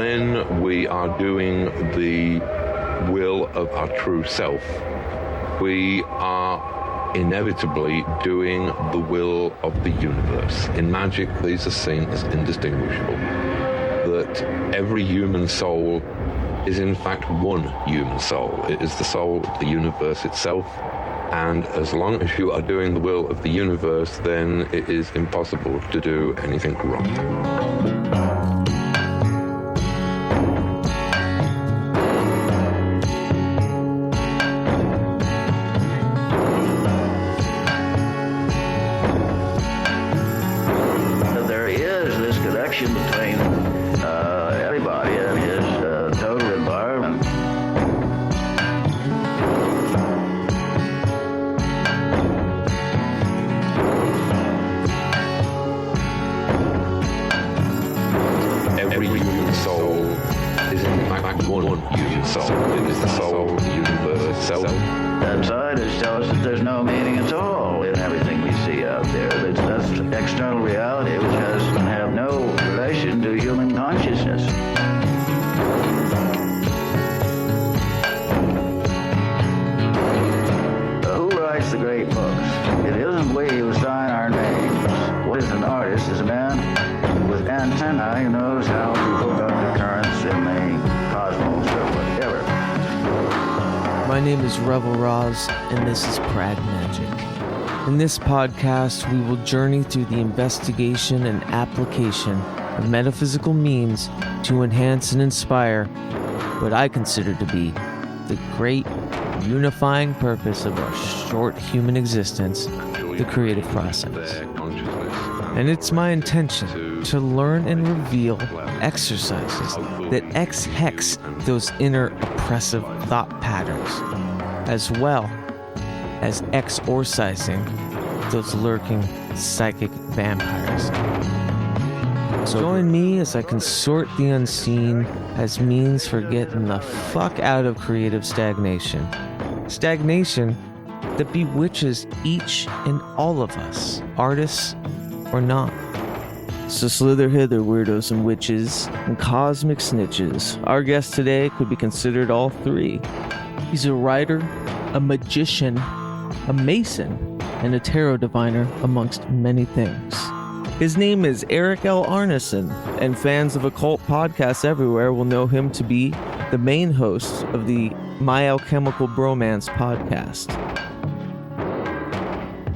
when we are doing the will of our true self, we are inevitably doing the will of the universe. In magic, these are seen as indistinguishable. That every human soul is in fact one human soul. It is the soul of the universe itself. And as long as you are doing the will of the universe, then it is impossible to do anything wrong. There is this connection between everybody and his total environment. Every human soul is in fact one human soul. It is the soul of the universe itself. That scientists tell us that there's no meaning at all in everything we see out there. That's external reality which can have no relation to human consciousness. Who writes the great books? It isn't we who sign our names. What is an artist? Is a man with antennae who knows how to hook up the currents in the cosmos or whatever. My name is REVEL, and this is Pragmagick. In this podcast, we will journey through the investigation and application of metaphysical means to enhance and inspire what I consider to be the great unifying purpose of our short human existence, the creative process. And it's my intention to learn and reveal exercises that hex those inner oppressive thought patterns, as well as exorcising those lurking psychic vampires. So join me as I consort the unseen as means for getting the fuck out of creative stagnation. Stagnation that bewitches each and all of us, artists or not. So slither hither, weirdos and witches, and cosmic snitches. Our guest today could be considered all three. He's a writer, a magician, a mason, and a tarot diviner, amongst many things. His name is Erik L. Arneson, and fans of occult podcasts everywhere will know him to be the main host of the My Alchemical Bromance podcast.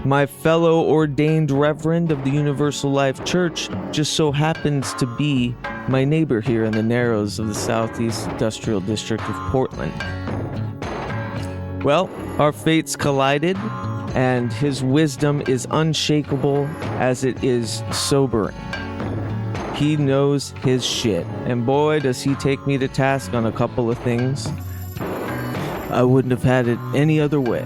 My fellow ordained reverend of the Universal Life Church just so happens to be my neighbor here in the Narrows of the Southeast Industrial District of Portland. Well, our fates collided, and his wisdom is unshakable as it is sobering. He knows his shit, and boy, does he take me to task on a couple of things. I wouldn't have had it any other way.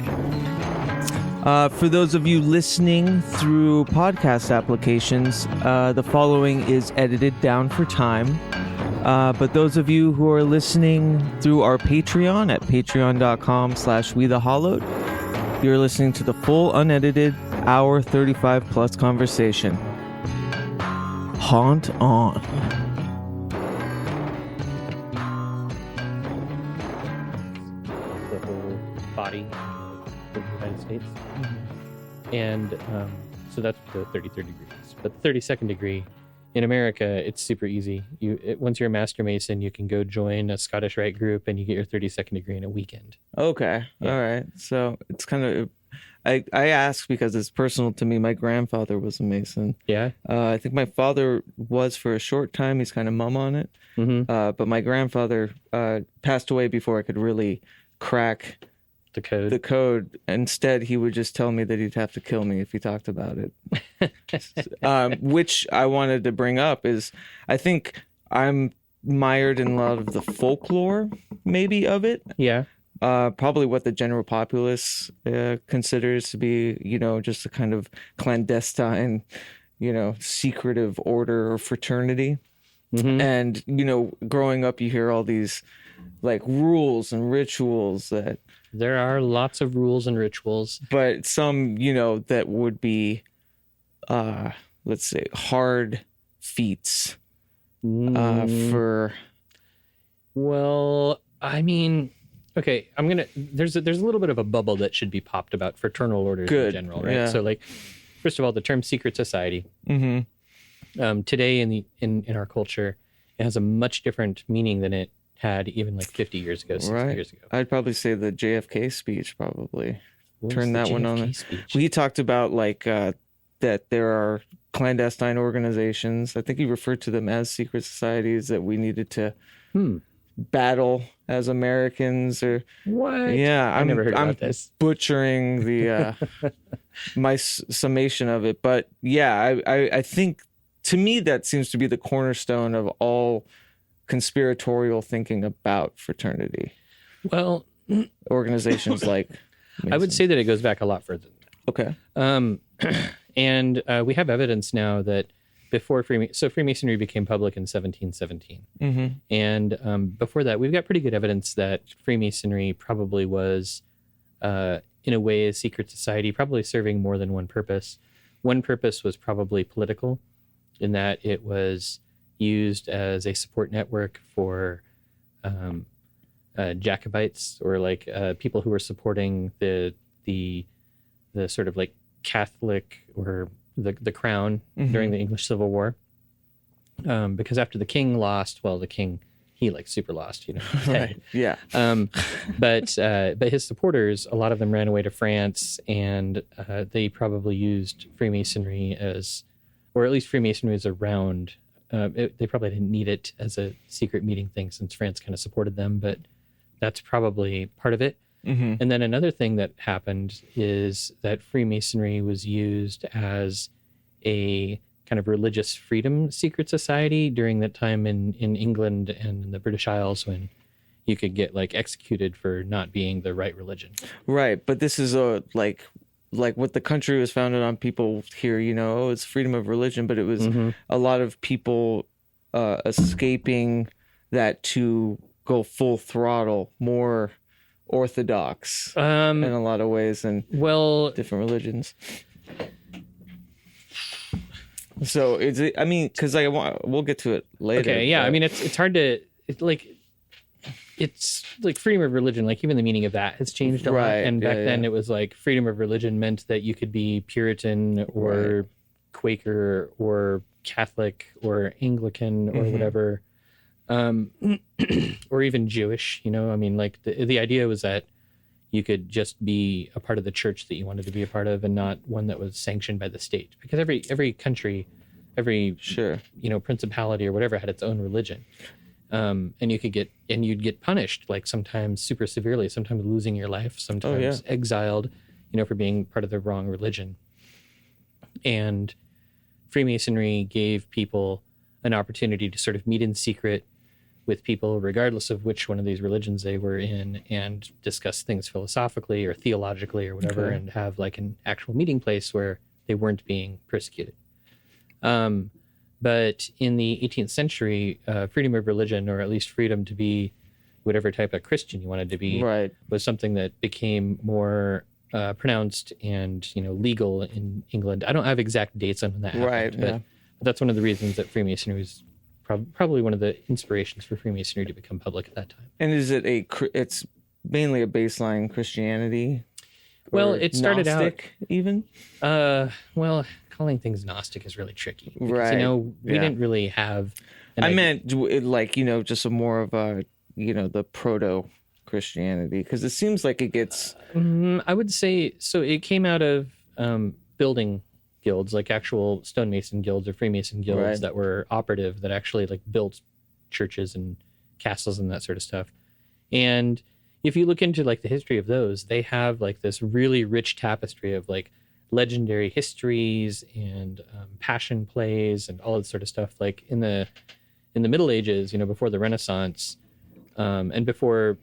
For those of you listening through podcast applications, the following is edited down for time. But those of you who are listening through our Patreon at patreon.com/WeTheHollowed, you're listening to the full unedited hour 35 plus conversation. Haunt on. The whole body of the United States. And so that's the 33rd degrees. But the 32nd degree, in America, it's super easy. Once you're a Master Mason, you can go join a Scottish Rite group and you get your 32nd degree in a weekend. Okay. Yeah. All right. So it's kind of... I ask because it's personal to me. My grandfather was a Mason. Yeah? I think my father was for a short time. He's kind of mum on it. Mm-hmm. But my grandfather passed away before I could really crack the code. Instead, he would just tell me that he'd have to kill me if he talked about it. Which I wanted to bring up is I think I'm mired in a lot of the folklore, maybe, of it. Yeah. Probably what the general populace considers to be, just a kind of clandestine, secretive order or fraternity. Mm-hmm. And, growing up, you hear all these like rules and rituals that... There are lots of rules and rituals. But some, that would be, let's say, hard feats for Well, I mean, okay, there's a little bit of a bubble that should be popped about fraternal orders in general, right? Yeah. So, like, first of all, the term secret society. Today in our culture, it has a much different meaning than it had even like 50 years ago, 60 years ago. I'd probably say the JFK speech probably turned that one on. Speech? We talked about like that there are clandestine organizations. I think he referred to them as secret societies that we needed to battle as Americans. Or what? Yeah, I never heard about this. Butchering the my summation of it, but yeah, I think to me that seems to be the cornerstone of all conspiratorial thinking about fraternity. Well, organizations like Mason. I would say that it goes back a lot further. Okay. And we have evidence now that before Freemasonry became public in 1717. And before that, we've got pretty good evidence that Freemasonry probably was, in a way, a secret society, probably serving more than one purpose. One purpose was probably political, in that it was used as a support network for Jacobites, or like people who were supporting the sort of like Catholic or the crown during the English Civil War. Because after the king lost, well, he like super lost, you know. Right. Yeah. But his supporters, a lot of them ran away to France, and they probably used Freemasonry as, or at least Freemasonry was around. They probably didn't need it as a secret meeting thing since France kind of supported them, but that's probably part of it. And then another thing that happened is that Freemasonry was used as a kind of religious freedom secret society during that time in England and in the British Isles, when you could get like executed for not being the right religion. Right. But this is like what the country was founded on. People here, you know, it's freedom of religion, but it was a lot of people escaping that to go full throttle, more orthodox in a lot of ways, and different religions. So I mean, because we'll get to it later. Okay, yeah. But I mean, it's hard to it's like freedom of religion. Like even the meaning of that has changed a lot. And back then, it was like freedom of religion meant that you could be Puritan or Quaker or Catholic or Anglican or whatever, or even Jewish. You know, I mean, like the idea was that you could just be a part of the church that you wanted to be a part of, and not one that was sanctioned by the state. Because every country, every principality or whatever had its own religion, and you'd get punished, like sometimes super severely, sometimes losing your life, sometimes exiled, for being part of the wrong religion. And Freemasonry gave people an opportunity to sort of meet in secret with people, regardless of which one of these religions they were in, and discuss things philosophically or theologically or whatever, and have like an actual meeting place where they weren't being persecuted. But in the 18th century, freedom of religion, or at least freedom to be whatever type of Christian you wanted to be, was something that became more pronounced and legal in England. I don't have exact dates on when that happened, but that's one of the reasons that Freemasonry was probably one of the inspirations for Freemasonry to become public at that time. And is it it's mainly a baseline Christianity? Well, it started Gnostic, out even. Well, calling things Gnostic is really tricky, because, we didn't really have. I meant just a more of a the proto Christianity, because it seems like it gets. I would say so. It came out of building guilds, like actual stonemason guilds or Freemason guilds that were operative, that actually like built churches and castles and that sort of stuff. And if you look into like the history of those, they have like this really rich tapestry of like legendary histories and passion plays and all that sort of stuff. Like in the Middle Ages, before the Renaissance, and before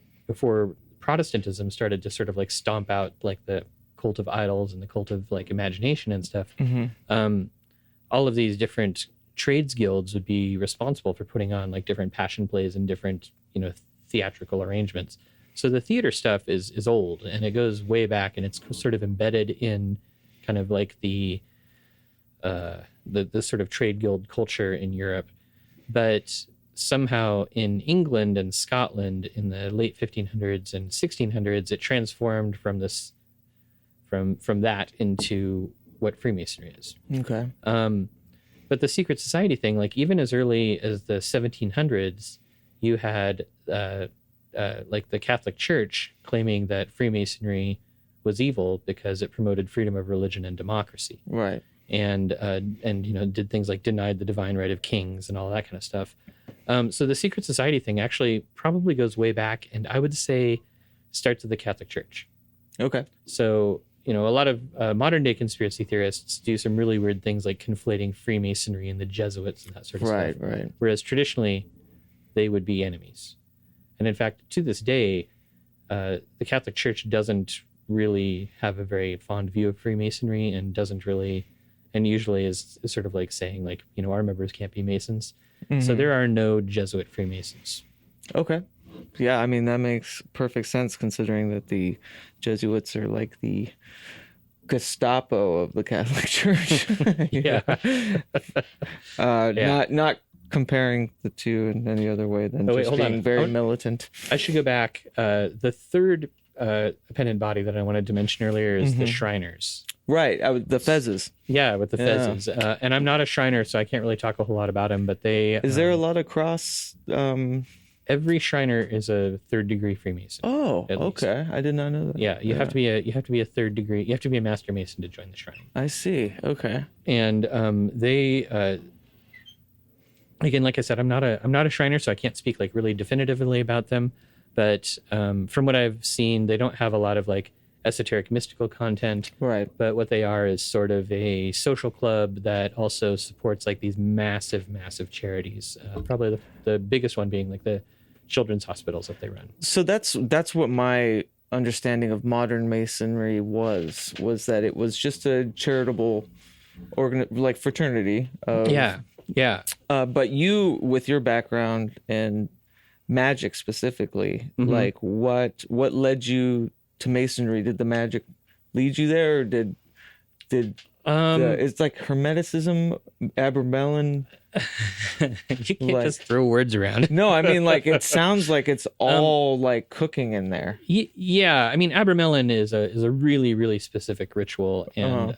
Protestantism started to sort of like stomp out like the cult of idols and the cult of like imagination and stuff, all of these different trades guilds would be responsible for putting on like different passion plays and different theatrical arrangements. So the theater stuff is old, and it goes way back, and it's sort of embedded in kind of like the sort of trade guild culture in Europe. But somehow in England and Scotland in the late 1500s and 1600s, it transformed from this, from that into what Freemasonry is. Okay. But the secret society thing, like even as early as the 1700s, you had like the Catholic Church claiming that Freemasonry was evil because it promoted freedom of religion and democracy. Right. And you know, did things like denied the divine right of kings and all that kind of stuff. So the secret society thing actually probably goes way back, and I would say starts with the Catholic Church. Okay. So, you know, a lot of modern day conspiracy theorists do some really weird things like conflating Freemasonry and the Jesuits and that sort of stuff. Right. Whereas traditionally they would be enemies. And in fact, to this day, the Catholic Church doesn't really have a very fond view of Freemasonry and doesn't really, and usually is sort of like saying like, you know, our members can't be Masons. Mm-hmm. So there are no Jesuit Freemasons. Okay. Yeah, I mean, that makes perfect sense considering that the Jesuits are like the Gestapo of the Catholic Church. Yeah. Not comparing the two in any other way than just being very militant. I should go back. The third appendant body that I wanted to mention earlier is the Shriners. Right, the Fezzes. Yeah, with the Fezzes. And I'm not a Shriner, so I can't really talk a whole lot about them, but they... Is there a lot of cross... Every Shriner is a third degree Freemason. Oh, okay. I did not know that. Yeah, you have to be a third degree. You have to be a Master Mason to join the Shrine. I see. Okay. And they again, like I said, I'm not a Shriner, so I can't speak like really definitively about them. But from what I've seen, they don't have a lot of like esoteric mystical content. Right. But what they are is sort of a social club that also supports like these massive charities. Probably the biggest one being like the children's hospitals that they run. So that's what my understanding of modern Masonry was that it was just a charitable like fraternity. Yeah. But you, with your background in magic specifically, like what led you to Masonry? Did the magic lead you there, or did it's like Hermeticism, Abramelin? You can't just throw words around. No, I mean, like, it sounds like it's all like cooking in there. Yeah, I mean, Abramelin is a really, really specific ritual, and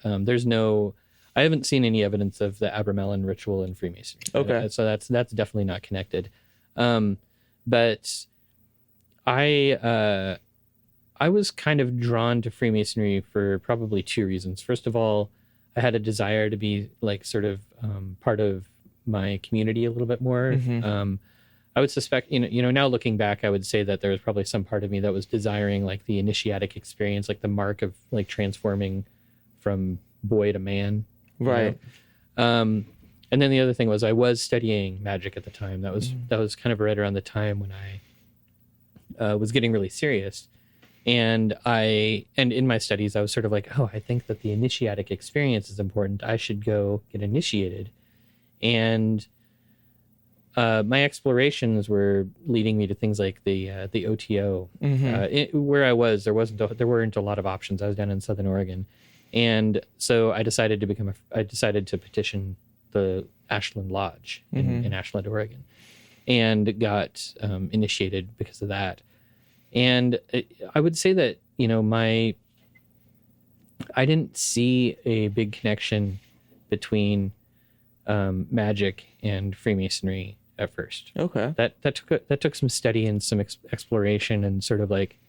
I haven't seen any evidence of the Abramelin ritual in Freemasonry. Okay, so that's definitely not connected. But I was kind of drawn to Freemasonry for probably two reasons. First of all, I had a desire to be like sort of part of my community a little bit more. I would suspect, you know, now looking back, I would say that there was probably some part of me that was desiring like the initiatic experience, like the mark of like transforming from boy to man. Right. You know? And then the other thing was I was studying magic at the time. That was kind of right around the time when I was getting really serious. And in my studies, I was sort of like, oh, I think that the initiatic experience is important. I should go get initiated. And my explorations were leading me to things like the OTO. Where I was, there weren't a lot of options. I was down in Southern Oregon, and so I decided to petition the Ashland Lodge in Ashland, Oregon, and got initiated because of that. And I would say that, you know, I didn't see a big connection between magic and Freemasonry at first. Okay. That took some study and some exploration and sort of like,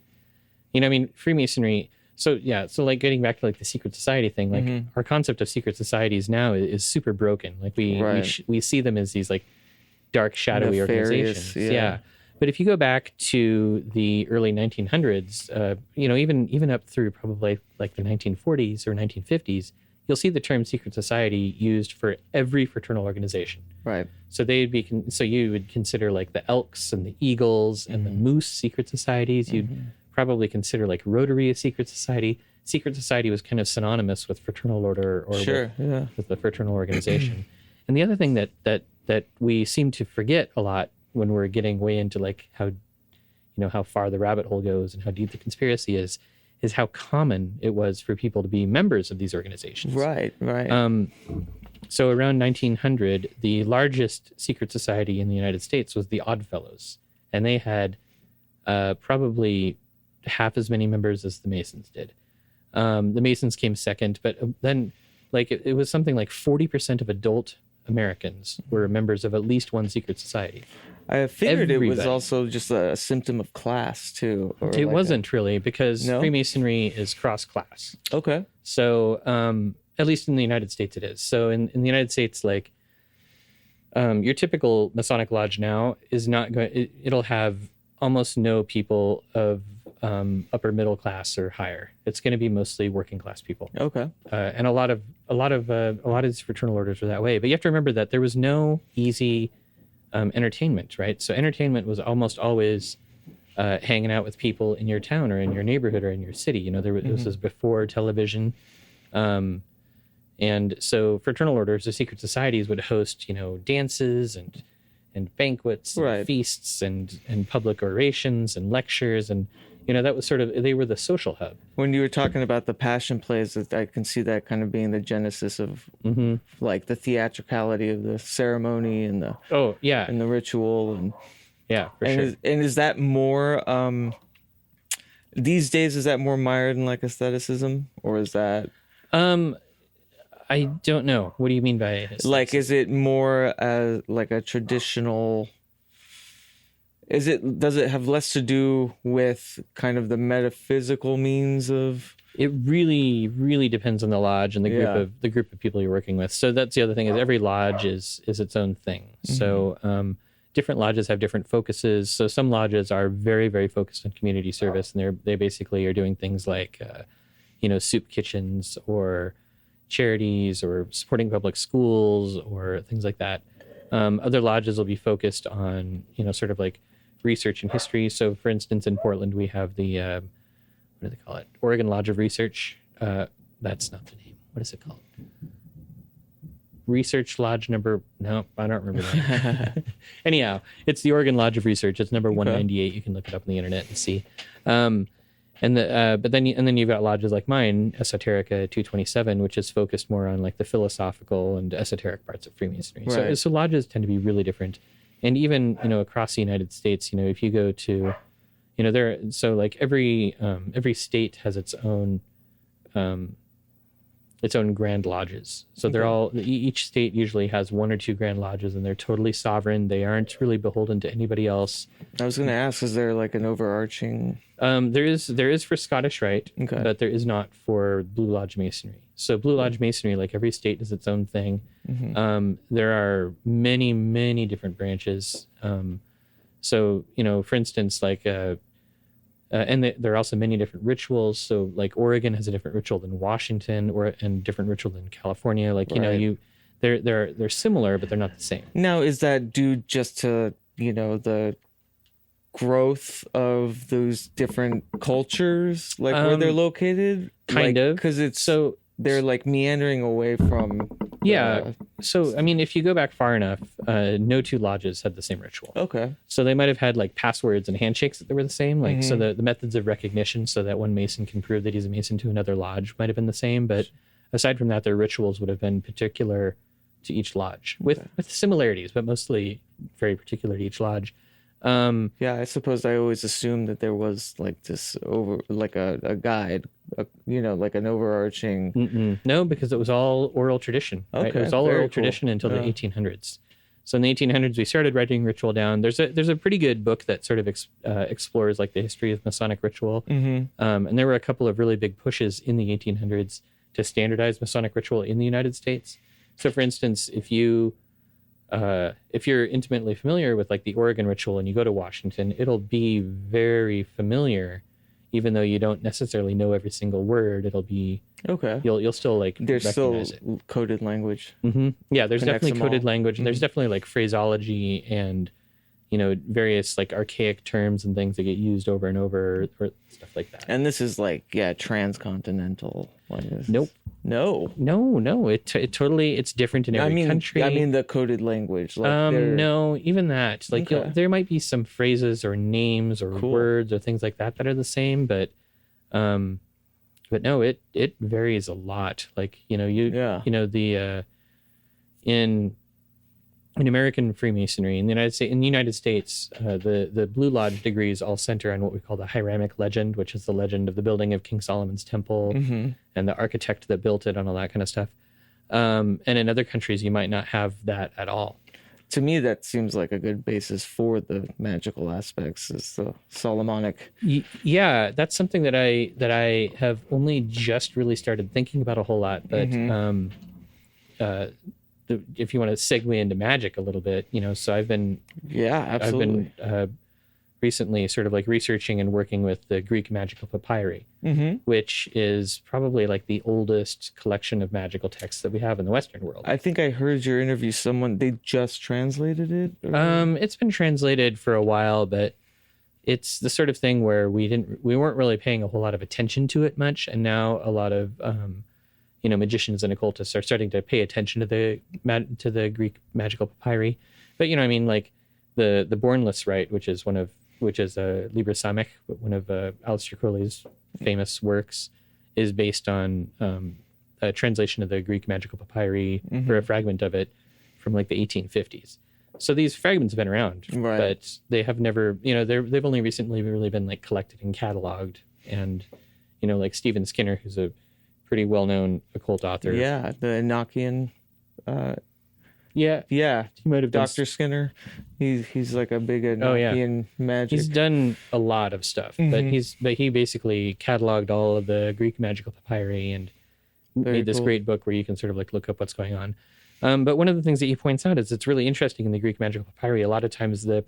you know, I mean, Freemasonry. So like getting back to like the secret society thing, like our concept of secret societies now is super broken. Like we see them as these like dark, shadowy nefarious, organizations. Yeah. But if you go back to the early 1900s, you know, even up through probably like the 1940s or 1950s, you'll see the term secret society used for every fraternal organization. Right. So you would consider like the Elks and the Eagles and the Moose secret societies. You'd probably consider like Rotary a secret society. Secret society was kind of synonymous with fraternal order or with the fraternal organization. And the other thing that we seem to forget a lot when we're getting way into like how far the rabbit hole goes and how deep the conspiracy is how common it was for people to be members of these organizations. Right. So around 1900, the largest secret society in the United States was the Oddfellows, and they had probably half as many members as the Masons did. The Masons came second, but then like it was something like 40% of adult Americans were members of at least one secret society. I figured Everybody. it was also just a symptom of class too. Or It wasn't really, because No? Freemasonry is cross-class. Okay. So at least in the United States it is. So in the United States, like your typical Masonic lodge now is not going, it'll have almost no people of upper middle class or higher. It's going to be mostly working class people. Okay. And a lot of these fraternal orders were that way. But you have to remember that there was no easy entertainment, right? So entertainment was almost always hanging out with people in your town or in your neighborhood or in your city. You know, this was before television. And so fraternal orders, the secret societies, would host, you know, dances and banquets, and Right. feasts and public orations and lectures. And, you know, that was sort of, they were the social hub. When you were talking about the passion plays, I can see that kind of being the genesis of like the theatricality of the ceremony and the Oh, yeah. and the ritual and Yeah, for sure. is that more these days, is that more mired in like aestheticism, or is that I don't know. What do you mean by aesthetics? like, is it more like a traditional, does it have less to do with kind of the metaphysical means of? It really, really depends on the lodge and Yeah. the group of people you're working with. So that's the other thing, is every lodge is its own thing. So different lodges have different focuses. So some lodges are very, very focused on community service, and they basically are doing things like you know, soup kitchens or charities or supporting public schools or things like that. Other lodges will be focused on, you know, sort of like research and history. So for instance, in Portland, we have the, what do they call it? Oregon Lodge of Research. That's not the name. What is it called? Research Lodge number, no, I don't remember that. Anyhow, it's the Oregon Lodge of Research. It's number 198. You can look it up on the internet and see. But then you've got lodges like mine, Esoterica 227, which is focused more on like the philosophical and esoteric parts of Freemasonry. Right. So lodges tend to be really different, and even, you know, across the United States, you know, if you go to, you know, like every state has its own grand lodges. So they're all, each state usually has one or two grand lodges, and they're totally sovereign. They aren't really beholden to anybody else. I was going to ask, is there like an overarching? There is for Scottish Rite, Okay. but there is not for Blue Lodge Masonry. So Blue Lodge Masonry, like every state, is its own thing. There are many, many different branches. So, you know, for instance, like, and there are also many different rituals. So like Oregon has a different ritual than Washington, and different ritual than California. Like, you know, they're similar, but they're not the same. Now, is that due just to, you know, the growth of those different cultures, like where they're located? Kind of. Because it's So they're like meandering away from. yeah. So, I mean, if you go back far enough, no two lodges had the same ritual. Okay. So they might have had like passwords and handshakes that were the same. Like, so the methods of recognition, so that one Mason can prove that he's a Mason to another lodge, might have been the same. But aside from that, their rituals would have been particular to each lodge, with similarities, but mostly very particular to each lodge. Yeah, I suppose I always assumed that there was like this like a guide, you know, like an overarching. No, because it was all oral tradition. Right? Okay, It was all very oral cool. tradition until the Yeah. 1800s. So in the 1800s, we started writing ritual down. There's a pretty good book that sort of explores like the history of Masonic ritual. And there were a couple of really big pushes in the 1800s to standardize Masonic ritual in the United States. So for instance, if you're intimately familiar with like the Oregon ritual and you go to Washington, it'll be very familiar, even though you don't necessarily know every single word. It'll be Okay. you'll still like There's still recognize it. coded language. Yeah, there's connects definitely them coded all. language, and there's definitely like phraseology and, you know, various like archaic terms and things that get used over and over, or stuff like that. And this is like, yeah, transcontinental. Like this. Nope. No. No, it totally, it's different in every country. I mean the coded language. Like no, even that. Like Okay. there might be some phrases or names or Cool. words or things like that are the same, but no, it varies a lot. Like, you know, Yeah. you know, the in American Freemasonry in the United States, the Blue Lodge degrees all center on what we call the Hiramic legend, which is the legend of the building of King Solomon's temple and the architect that built it and all that kind of stuff. And in other countries, you might not have that at all. To me, that seems like a good basis for the magical aspects, is the Solomonic. Yeah, that's something that I have only just really started thinking about a whole lot. But if you want to segue into magic a little bit, so I've been absolutely. I've been recently sort of like researching and working with the Greek magical papyri, which is probably like the oldest collection of magical texts that we have in the Western world. I think I heard your interview. They just translated it. It's been translated for a while, but it's the sort of thing where we weren't really paying a whole lot of attention to it much, and now a lot of magicians and occultists are starting to pay attention to the Greek magical papyri. But like the Bornless Rite, which is Liber Samech, one of Aleister Crowley's famous works, is based on a translation of the Greek magical papyri, or a fragment of it, from like the 1850s. So these fragments have been around, right, but they have never, they've only recently really been like collected and cataloged. And, like Stephen Skinner, who's a pretty well-known occult author. Yeah, the Enochian. Yeah, he might have Dr. Skinner. He's like a big Enochian magic. He's done a lot of stuff, but he basically cataloged all of the Greek magical papyri and made this great book where you can sort of like look up what's going on. But one of the things that he points out is it's really interesting in the Greek magical papyri. A lot of times the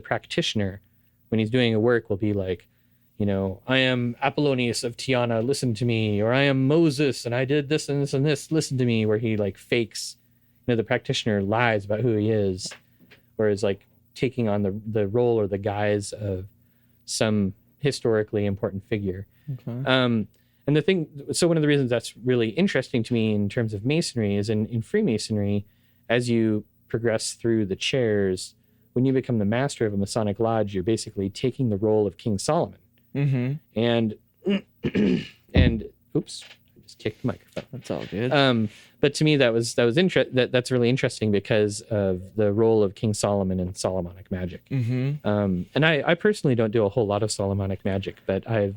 practitioner, when he's doing a work, will be like, I am Apollonius of Tyana, listen to me, or I am Moses and I did this and this and this, listen to me, where he like fakes. The practitioner lies about who he is, or is like taking on the role or the guise of some historically important figure. Okay. And one of the reasons that's really interesting to me in terms of Masonry is in Freemasonry, as you progress through the chairs, when you become the master of a Masonic lodge, you're basically taking the role of King Solomon. And oops. Kicked the microphone. That's all good. But to me, that's really interesting because of the role of King Solomon in Solomonic magic. And I personally don't do a whole lot of Solomonic magic, but I've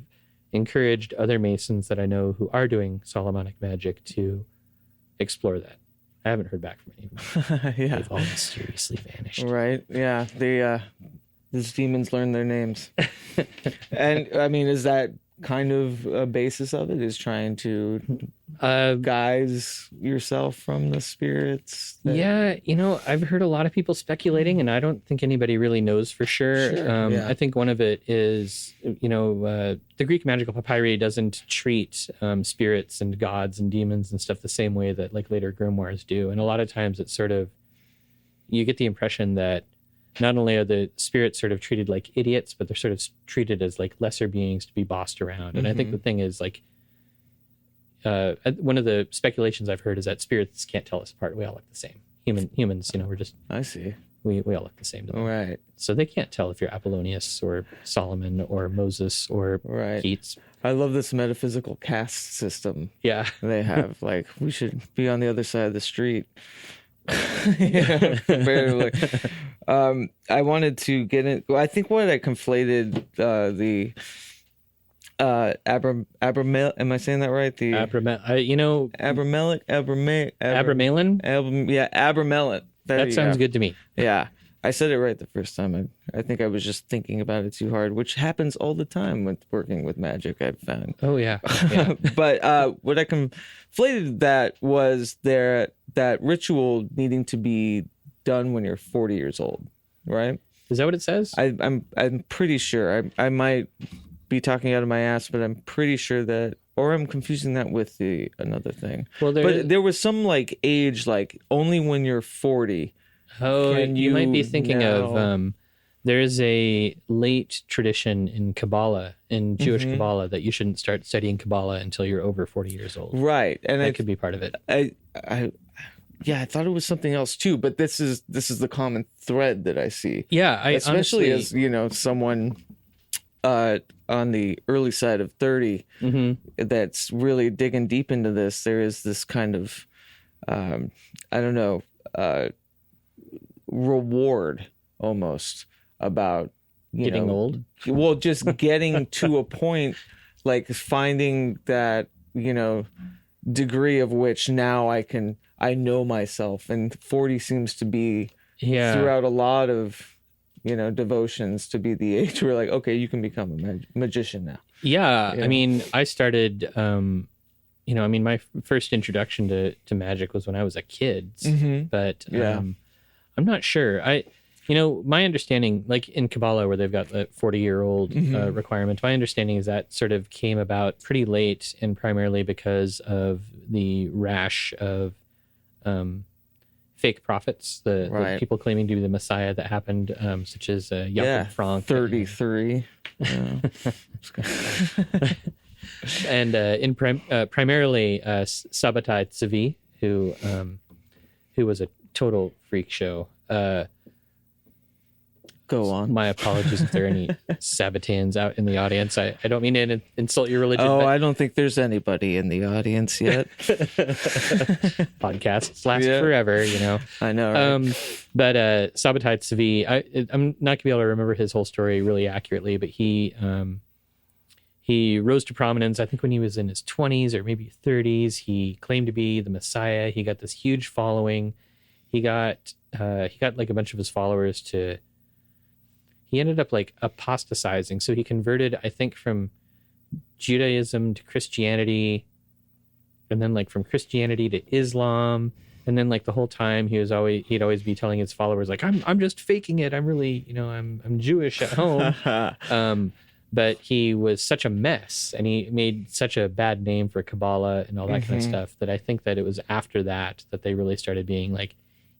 encouraged other Masons that I know who are doing Solomonic magic to explore that. I haven't heard back from any of them. Yeah, they've all mysteriously vanished. Right? Yeah, these demons learn their names. And I mean, is that kind of a basis of it, is trying to guise yourself from the spirits? Yeah, I've heard a lot of people speculating, and I don't think anybody really knows for sure. I think one of it is, the Greek magical papyri doesn't treat spirits and gods and demons and stuff the same way that like later grimoires do. And a lot of times it's sort of, you get the impression that not only are the spirits sort of treated like idiots, but they're sort of treated as like lesser beings to be bossed around. And I think the thing is like, one of the speculations I've heard is that spirits can't tell us apart. We all look the same. Humans, we're just, I see. We all look the same to them. Right. So they can't tell if you're Apollonius or Solomon or Moses or Keats. I love this metaphysical caste system. Yeah. They have like, we should be on the other side of the street. Yeah, barely. I wanted to get in. I think what I conflated the Abramel. Am I saying that right? The Abramelin. Yeah, Abramelin. That sounds good to me. Yeah, I said it right the first time. I think I was just thinking about it too hard, which happens all the time with working with magic, I've found. Oh yeah. But what I conflated that was that ritual needing to be done when you're 40 years old, right? Is that what it says? I'm pretty sure. I might be talking out of my ass, but I'm pretty sure that, or I'm confusing that with another thing. Well, there was some like age, like only when you're 40. Oh, you might be thinking of there is a late tradition in Kabbalah, in Jewish Kabbalah, that you shouldn't start studying Kabbalah until you're over 40 years old. Right, and that could be part of it. I thought it was something else too, but this is the common thread that I see. Yeah, especially honestly, as someone on the early side of 30 that's really digging deep into this. There is this kind of I don't know, reward almost about Getting old. Well, just getting to a point, like finding that, degree of which now I know myself, and 40 seems to be throughout a lot of, devotions to be the age where like, okay, you can become a magician now. Yeah. I mean, I started, my first introduction to magic was when I was a kid, but I'm not sure. My understanding, like in Kabbalah, where they've got the 40-year-old requirement, my understanding is that sort of came about pretty late, and primarily because of the rash of fake prophets, the people claiming to be the Messiah that happened, such as Jakob Frank. 33. And primarily Sabbatai Tzvi, who was a total freak show. Go on. My apologies if there are any Sabbatans out in the audience. I don't mean to insult your religion. Oh, I don't think there's anybody in the audience yet. Podcasts last forever, I know. Right? But Sabbatai Tzvi, I'm not going to be able to remember his whole story really accurately, but he rose to prominence, I think, when he was in his 20s or maybe 30s. He claimed to be the Messiah. He got this huge following. He got like a bunch of his followers to... He ended up like apostatizing. So he converted, I think, from Judaism to Christianity, and then like from Christianity to Islam. And then like the whole time he'd always be telling his followers like, I'm just faking it. I'm really, I'm Jewish at home. But he was such a mess, and he made such a bad name for Kabbalah and all that kind of stuff, that I think that it was after that they really started being like,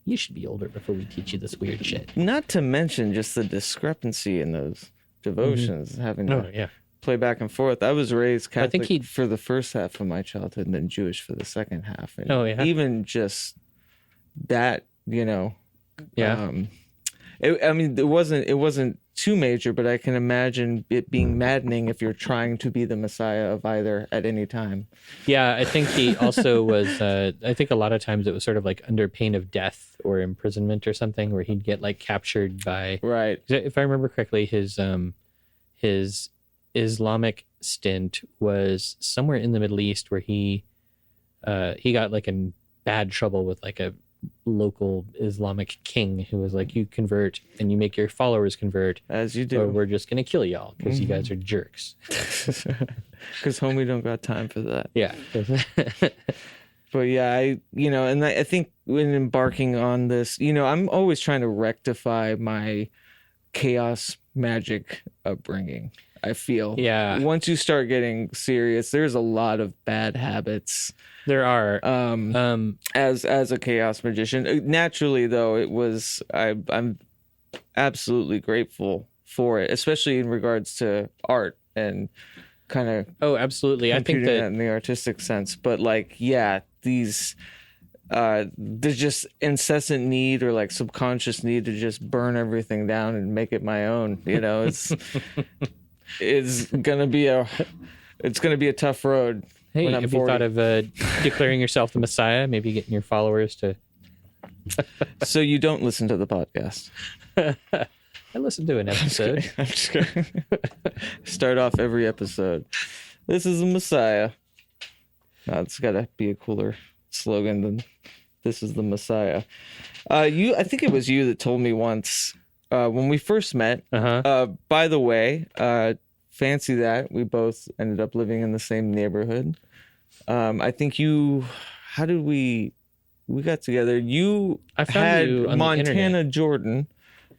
you should be older before we teach you this weird shit. Not to mention just the discrepancy in those devotions, having to play back and forth. I was raised Catholic for the first half of my childhood and then Jewish for the second half. And even just that, it wasn't too major, but I can imagine it being maddening if you're trying to be the Messiah of either at any time. Yeah, I think he also was, I think a lot of times it was sort of like under pain of death or imprisonment or something, where he'd get like captured by... Right. If I remember correctly, his Islamic stint was somewhere in the Middle East, where he got like in bad trouble with like a local Islamic king who was like, you convert and you make your followers convert, as you do, or we're just gonna kill y'all because you guys are jerks. Because homie don't got time for that. Yeah. But yeah, I think when embarking on this, I'm always trying to rectify my chaos magic upbringing. I feel once you start getting serious, there's a lot of bad habits. There are. As a chaos magician, naturally though, I'm absolutely grateful for it, especially in regards to art and kind of absolutely. I think that in the artistic sense, but like these there's just incessant need or like subconscious need to just burn everything down and make it my own. It's gonna be a tough road. Hey, have you thought of declaring yourself the Messiah? Maybe getting your followers to... So you don't listen to the podcast? I listened to an episode. I'm just kidding. Start off every episode. This is the Messiah. No, it's got to be a cooler slogan than "This is the Messiah." I think it was you that told me once when we first met. By the way, fancy that we both ended up living in the same neighborhood. I think how did we got together? I had you on Montana Jordan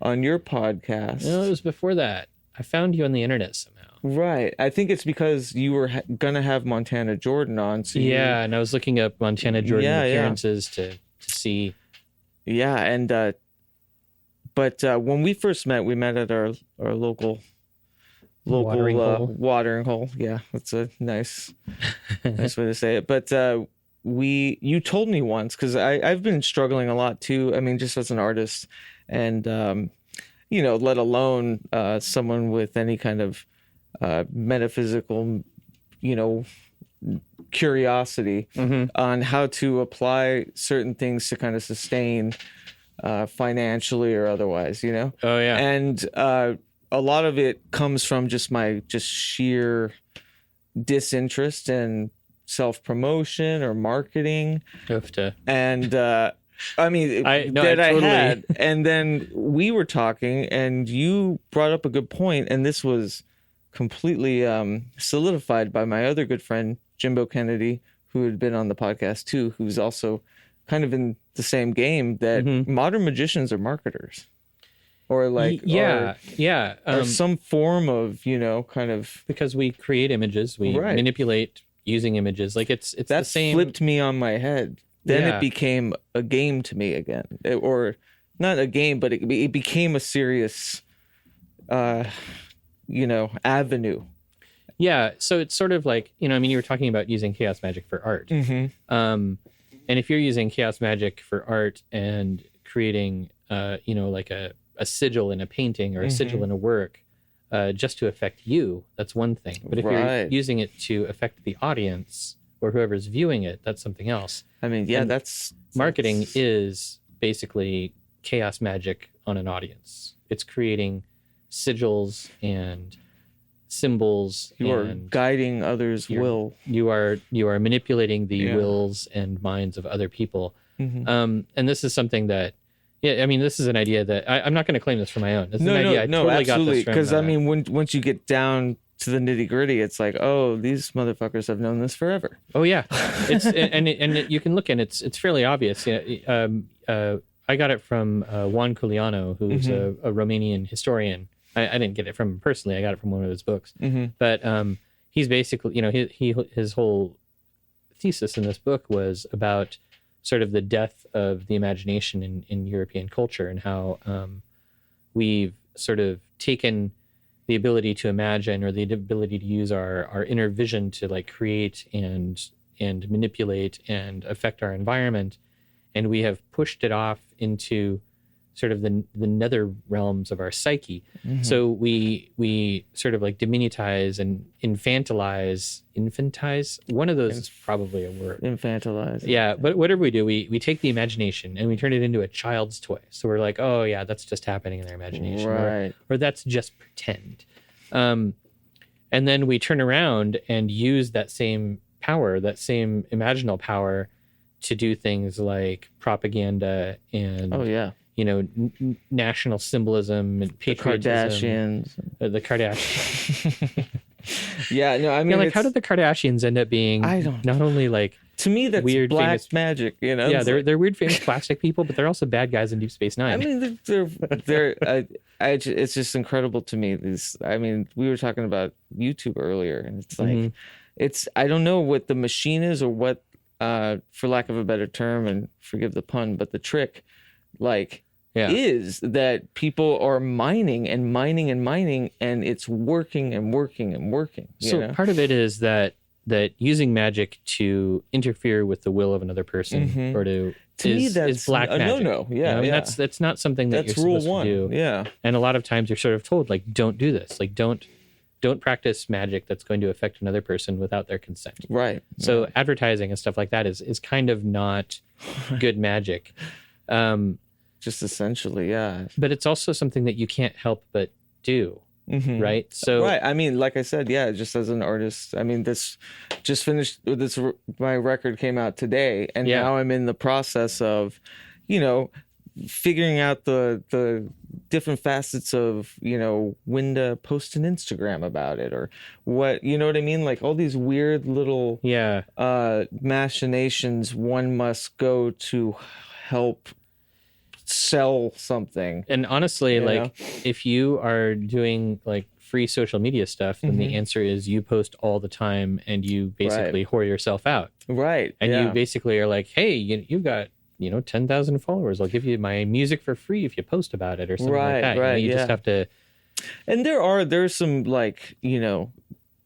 on your podcast. No, it was before that. I found you on the internet somehow. Right. I think it's because you were gonna have Montana Jordan on. So and I was looking up Montana Jordan appearances to see. Yeah, and but when we first met, we met at our local watering hole. Yeah, that's a nice way to say it. But you told me once, because I've been struggling a lot too. I mean, just as an artist, and let alone someone with any kind of metaphysical, curiosity Mm-hmm. on how to apply certain things to kind of sustain financially or otherwise, you know? Oh yeah. And a lot of it comes from just my sheer disinterest in self-promotion or marketing. And I mean, I totally had. And then we were talking and you brought up a good point, and this was completely solidified by my other good friend, Jimbo Kennedy, who had been on the podcast too, who's also kind of in the same game, that modern magicians are marketers. Or like, or some form of, you know, kind of, because we create images, we manipulate using images. Like it's that the same. Flipped me on my head. Then it became a game to me again, or not a game, but it became a serious, you know, avenue. Yeah. So it's sort of like, you know, I mean, you were talking about using chaos magic for art. And if you're using chaos magic for art and creating, you know, like a sigil in a painting or a sigil in a work, just to affect you, that's one thing. But if you're using it to affect the audience or whoever's viewing it, that's something else. I mean, yeah, and marketing is basically chaos magic on an audience. It's creating sigils and symbols. You are guiding others' will. You are manipulating the wills and minds of other people. And this is something that, yeah, I mean, this is an idea that I'm not going to claim this for my own. This is an idea I totally got this from. Because I mean, once you get down to the nitty gritty, it's like, oh, these motherfuckers have known this forever. Oh yeah, it's and you can look, and it's fairly obvious. Yeah, I got it from Juan Culiano, who's a Romanian historian. I didn't get it from him personally. I got it from one of his books. But he's basically, you know, his whole thesis in this book was about sort of the death of the imagination in European culture, and how we've sort of taken the ability to imagine, or the ability to use our inner vision to like create and manipulate and affect our environment, and we have pushed it off into sort of the nether realms of our psyche. So we sort of like diminutize and infantize. One of those is probably a word. Infantilize. Yeah, but whatever we do, we take the imagination and we turn it into a child's toy. So we're like, oh yeah, that's just happening in their imagination, right? Or that's just pretend. And then we turn around and use that same power, that same imaginal power, to do things like propaganda and you know, national symbolism and patriotism. The Kardashians. Yeah, no, I mean, yeah, like how did the Kardashians end up being not only like, to me, that's weird, black famous magic, you know? Yeah, they're weird, famous plastic people, but they're also bad guys in Deep Space Nine. I mean, it's just incredible to me. I mean, we were talking about YouTube earlier, and it's like, I don't know what the machine is, or what, for lack of a better term, and forgive the pun, but the trick, like, is that people are mining and mining and mining, and it's working and working and working. So part of it is that using magic to interfere with the will of another person, or to me, that's black magic. No. Yeah, you know? That's not something that that's you're rule supposed one. to do. Yeah, and a lot of times you're sort of told, like, don't do this. Like, don't practice magic that's going to affect another person without their consent. Right. So advertising and stuff like that is kind of not good magic. Just essentially, yeah. But it's also something that you can't help but do, right? So, right. I mean, like I said, yeah. Just as an artist, I mean, this just finished. This my record came out today, and now I'm in the process of, you know, figuring out the different facets of, you know, when to post an Instagram about it, or what, you know what I mean? Like all these weird little machinations one must go to help sell something. And honestly, like, if you are doing like free social media stuff, then the answer is you post all the time, and you basically whore yourself out. Right. And you basically are like, hey, you've got, you know, 10,000 followers. I'll give you my music for free if you post about it, or something like that. Right. You just have to. And there's some, like, you know,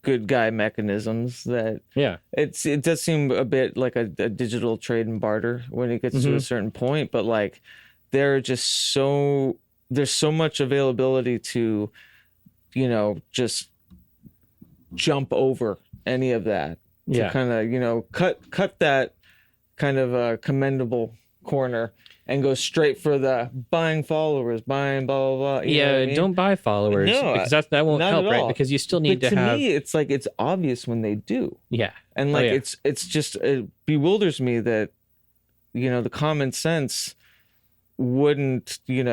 good guy mechanisms that it does seem a bit like a digital trade and barter when it gets to a certain point, but like there's so much availability to, you know, just jump over any of that, to kind of, cut that kind of commendable corner and go straight for the buying followers, buying blah, blah, blah. You know what I mean? Don't buy followers because that won't help, right? Because you still need to have... me, it's like, it's obvious when they do. Yeah. And like, it's just, it bewilders me that, the common sense wouldn't pick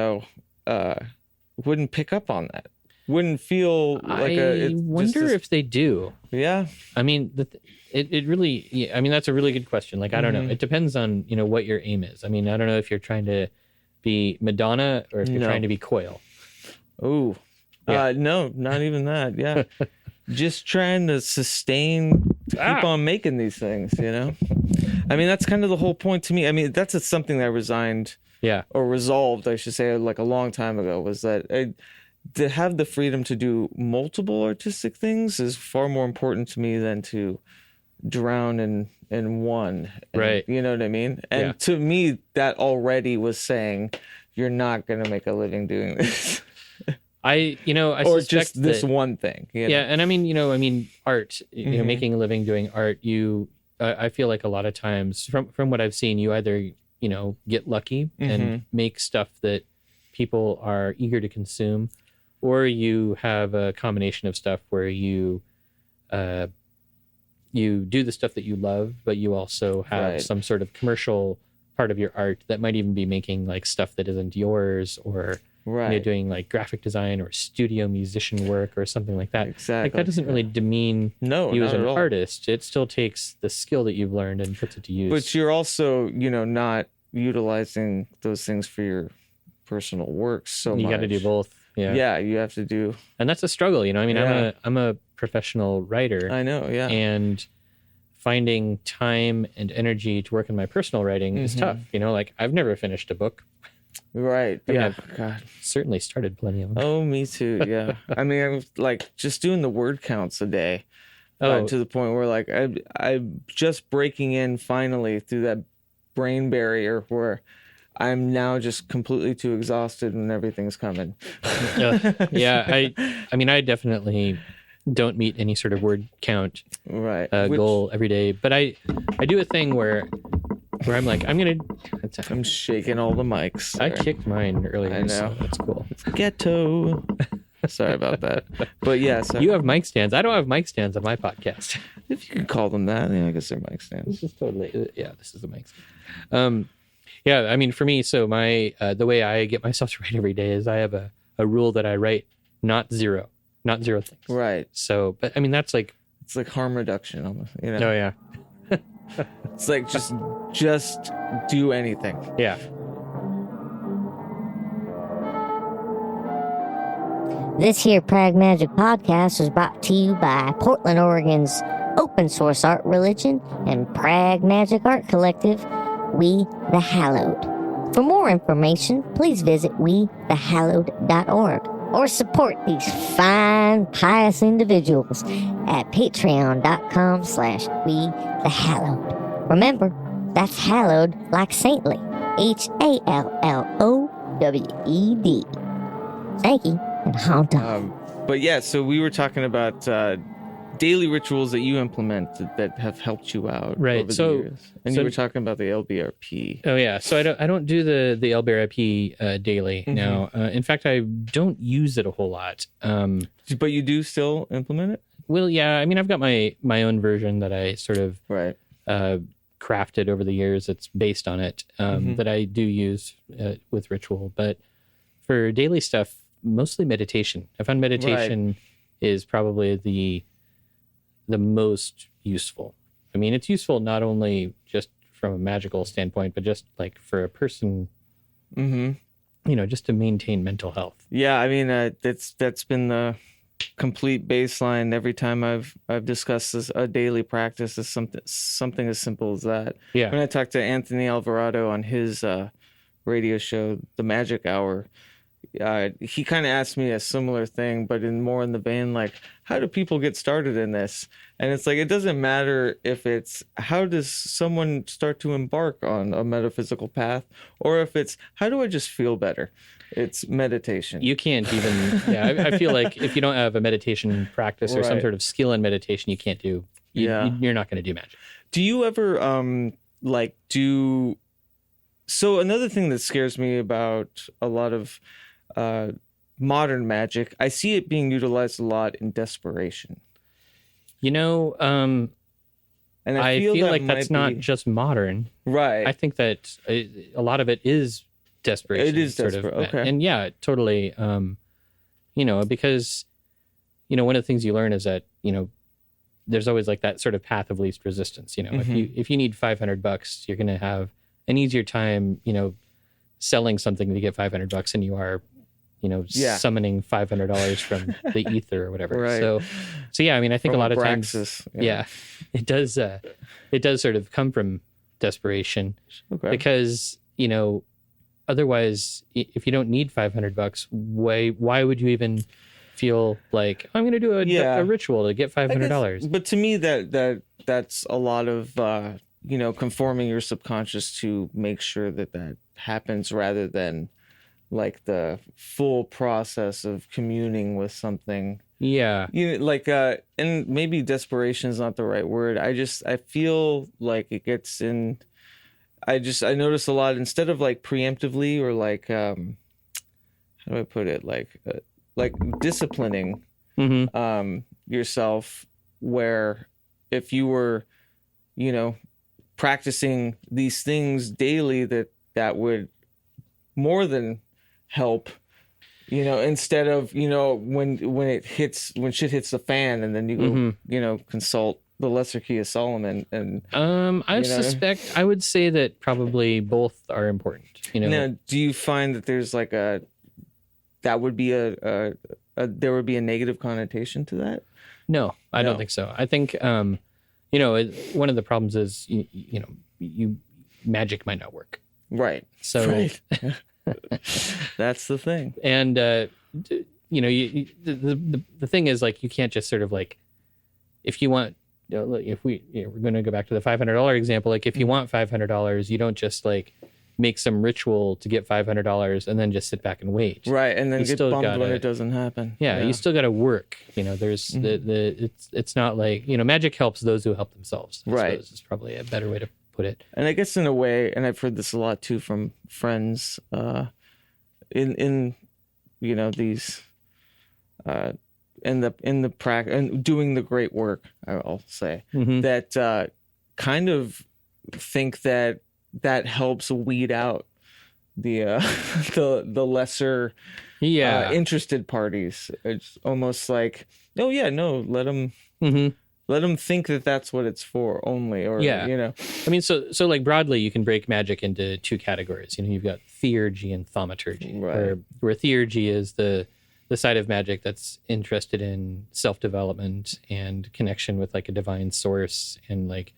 up on that. Wouldn't feel like I wonder if they do. Yeah. I mean, it really, yeah, I mean, that's a really good question. Like, I don't know. It depends on, what your aim is. I mean, I don't know if you're trying to be Madonna or if you're trying to be Coil. Oh, no, not even that. Yeah. Just trying to keep on making these things, I mean, that's kind of the whole point to me. I mean, that's something that I resigned or resolved, I should say, like a long time ago, was that to have the freedom to do multiple artistic things is far more important to me than to drown in one. Right. You know what I mean? And to me, that already was saying, you're not going to make a living doing this. I or just this one thing. Yeah. And I mean, art, making a living doing art, I feel like a lot of times from what I've seen, you either, get lucky and make stuff that people are eager to consume, or you have a combination of stuff where you do the stuff that you love, but you also have some sort of commercial part of your art that might even be making like stuff that isn't yours, or doing like graphic design or studio musician work or something like that. Exactly. Like that doesn't really demean you as an artist. It still takes the skill that you've learned and puts it to use. But you're also, not utilizing those things for your personal work so much. You got to do both. Yeah, you have to do. And that's a struggle, I mean, I'm a professional writer. I know, yeah. And finding time and energy to work on my personal writing is tough. Like I've never finished a book. Right. I mean, yeah. I've certainly started plenty of them. Oh, me too. Yeah. I mean, I was like just doing the word counts a day. To the point where like I'm just breaking in finally through that brain barrier where I'm now just completely too exhausted when everything's coming. I mean, I definitely don't meet any sort of word count goal every day, but I do a thing where I'm like, I'm shaking all the mics. I kicked mine earlier. I know. So that's cool. It's ghetto. Sorry about that. But yeah, so you have mic stands. I don't have mic stands on my podcast. If you could call them that, I guess they're mic stands. This is totally, this is a mic stand. I mean, for me, so my the way I get myself to write every day is I have a rule that I write not zero things. Right. So, but I mean, that's like, it's like harm reduction almost. Oh yeah. It's like just do anything. Yeah. This here Pragmagick podcast is brought to you by Portland, Oregon's open source art religion and Pragmagick Art Collective, We the Hallowed. For more information, please visit wethehallowed.org or support these fine, pious individuals at patreon.com/wethehallowed. Remember, that's hallowed like saintly. HALLOWED. Thank you, and hold on. But yeah, so we were talking about daily rituals that you implement that have helped you out over the years. And you were talking about the LBRP. Oh yeah, so I don't do the LBRP daily now. In fact, I don't use it a whole lot. But you do still implement it? Well, yeah. I mean, I've got my own version that I sort of crafted over the years. It's based on it that I do use with ritual. But for daily stuff, mostly meditation. I found meditation is probably the most useful. I mean, it's useful not only just from a magical standpoint, but just like for a person, just to maintain mental health. Yeah, I mean, that's been the complete baseline every time I've discussed this. A daily practice is something as simple as that. Yeah. When I talked to Anthony Alvarado on his radio show, The Magic Hour, he kind of asked me a similar thing, but in the vein like, how do people get started in this? And it's like, it doesn't matter if it's how does someone start to embark on a metaphysical path, or if it's how do I just feel better? It's meditation. You can't even I feel like if you don't have a meditation practice or some sort of skill in meditation, you can't do you're not going to do magic. Do you ever So another thing that scares me about a lot of modern magic, I see it being utilized a lot in desperation. And I feel like that's not just modern. Right. I think that a lot of it is desperation. It is desperate. Okay. And yeah, totally. Because, one of the things you learn is that, there's always like that sort of path of least resistance. If you need $500, you're going to have an easier time, selling something to get $500 than you are, summoning $500 from the ether or whatever. Right. So yeah, I mean, I think From a lot of Abraxas, times, it does sort of come from desperation. Okay. Because, otherwise, if you don't need $500, why would you even feel like I'm going to do a ritual to get $500? But to me, that's a lot of conforming your subconscious to make sure that happens, rather than like the full process of communing with something. Yeah. And maybe desperation is not the right word. I feel like it gets in. I notice a lot, instead of like preemptively or like how do I put it, like disciplining yourself, where if you were practicing these things daily, that would more than help, instead of when shit hits the fan, and then you go consult the Lesser Key of Solomon. And I would say that probably both are important. Now, do you find that there's like there would be a negative connotation to that? No, I don't think so. I think one of the problems is magic might not work. Right. So right. That's the thing. And the thing is, like, you can't just sort of like, if you want, if we're going to go back to the $500 example, like if you want $500, you don't just like make some ritual to get $500 and then just sit back and wait. Right. And then get bummed when it doesn't happen. Yeah. You still got to work. There's it's not like, magic helps those who help themselves. I suppose is probably a better way to put it. And I guess in a way, and I've heard this a lot too from friends, in these in the practice and doing the great work, I'll say that kind of think that helps weed out the lesser interested parties. It's almost like, oh yeah, no, let them think that that's what it's for only, or I mean, so like broadly, you can break magic into two categories. You've got theurgy and thaumaturgy, where theurgy is the side of magic that's interested in self-development and connection with like a divine source, and like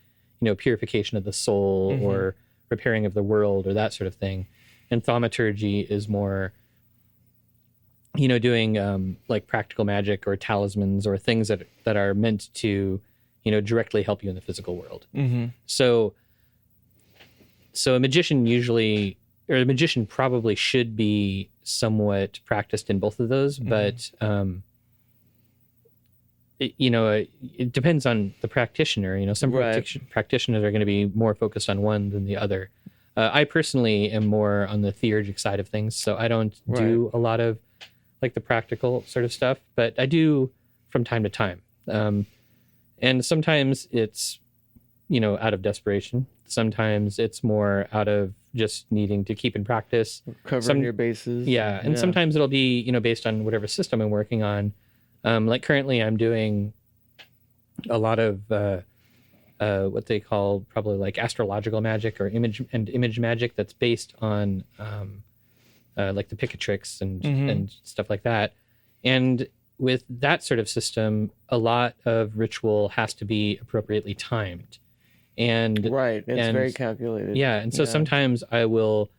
purification of the soul or repairing of the world or that sort of thing. And thaumaturgy is more doing like practical magic or talismans or things that are meant to directly help you in the physical world. So a magician probably should be somewhat practiced in both of those, but it depends on the practitioner. Some practitioners are going to be more focused on one than the other. I personally am more on the theurgic side of things, so I don't do a lot of like the practical sort of stuff, but I do from time to time. And sometimes it's, out of desperation. Sometimes it's more out of just needing to keep in practice. Covering your bases. Yeah. And sometimes it'll be, based on whatever system I'm working on. Like currently I'm doing a lot of what they call probably like astrological magic or image magic that's based on like the Picatrix and stuff like that. And with that sort of system, a lot of ritual has to be appropriately timed. And it's very calculated. Yeah. And so sometimes I will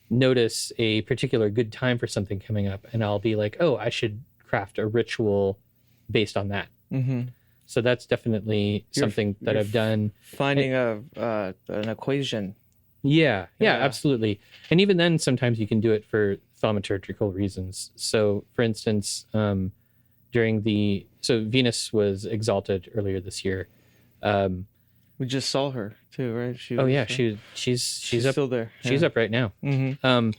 notice a particular good time for something coming up, and I'll be like, oh, I should craft a ritual based on that. So that's definitely something that I've done. Finding an equation. Yeah, absolutely. And even then, sometimes you can do it for thaumaturgical reasons. So, for instance, Venus was exalted earlier this year, We just saw her too, right? She's up, still there. She's up right now. Mm-hmm.